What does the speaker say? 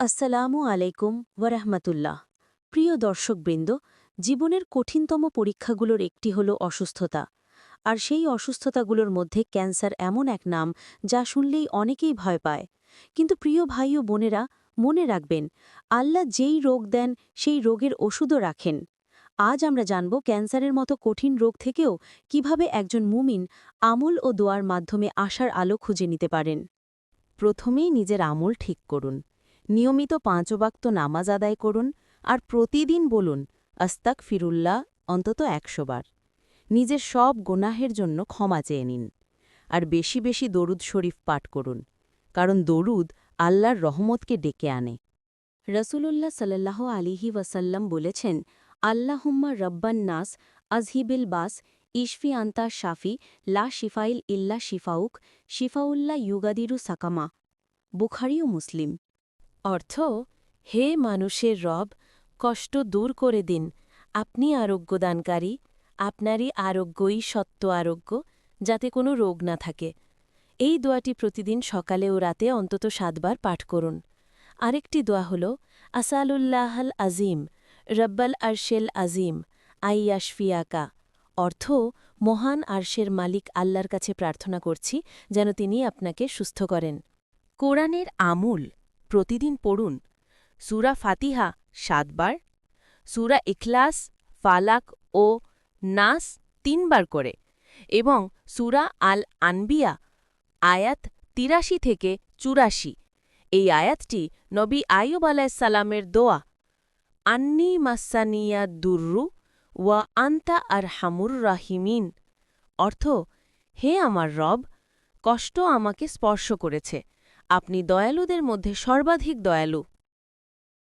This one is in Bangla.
আসসালামু আলাইকুম ওয়ারাহমাতুল্লাহ। প্রিয় দর্শকবৃন্দ, জীবনের কঠিনতম পরীক্ষাগুলোর একটি হল অসুস্থতা। আর সেই অসুস্থতাগুলোর মধ্যে ক্যান্সার এমন এক নাম যা শুনলেই অনেকেই ভয় পায়। কিন্তু প্রিয় ভাই ও বোনেরা, মনে রাখবেন, আল্লাহ যেই রোগ দেন সেই রোগের ওষুধও রাখেন। আজ আমরা জানব ক্যান্সারের মতো কঠিন রোগ থেকেও কিভাবে একজন মুমিন আমল ও দোয়ার মাধ্যমে আশার আলো খুঁজে নিতে পারেন। প্রথমেই নিজের আমল ঠিক করুন। নিয়মিত ৫ ওয়াক্ত নামাজ আদায় করুন আর প্রতিদিন বলুন আস্তাক ফিরুল্লাহ অন্তত ১০০ বার। নিজের সব গুনাহের জন্য ক্ষমা চেয়ে নিন। আর বেশি বেশি দরুদ শরীফ পাঠ করুন, কারণ দরুদ আল্লাহর রহমতকে ডেকে আনে। রসুলুল্লাহ সাল্লাহ আলিহি ওয়াসাল্লাম বলেছেন, আল্লাহুম্মা রব্বান নাস আজহিবিল বাস ইশফি আন্তা শাফি লা শিফাইল ইল্লা শিফাউক শিফাউল্লা ইউগাদিরু সাকামা। বুখারি ও মুসলিম। অর্থ, হে মানুষের রব, কষ্ট দূর করে দিন, আপনি আরোগ্যদানকারী, আপনারই আরোগ্যই সত্য আরোগ্য, যাতে কোনো রোগ না থাকে। এই দোয়াটি প্রতিদিন সকালে ও রাতে অন্তত ৭ বার পাঠ করুন। আরেকটি দোয়া হল আসালুল্লাহাল আজিম রব্বাল আরশেল আজিম আইয়াশফিয়াকা। অর্থ, মহান আরশের মালিক আল্লাহর কাছে প্রার্থনা করছি যেন তিনি আপনাকে সুস্থ করেন। কোরআনের আমল প্রতিদিন পড়ুন। সূরা ফাতিহা ৭ বার, সূরা ইখলাস, ফালাক ও নাস ৩ বার করে, এবং সূরা আল আনবিয়া আয়াত ৮৩ থেকে ৮৪। এই আয়াতটি নবী আইয়ুব আলাইসাল্লামের দোয়া, আন্নি মাসানিয়া দুর্রু ওয়া আন্তা আরহামুর রাহিমিন। অর্থ, হে আমার রব, কষ্ট আমাকে স্পর্শ করেছে, আপনি দয়ালুদের মধ্যে সর্বাধিক দয়ালু।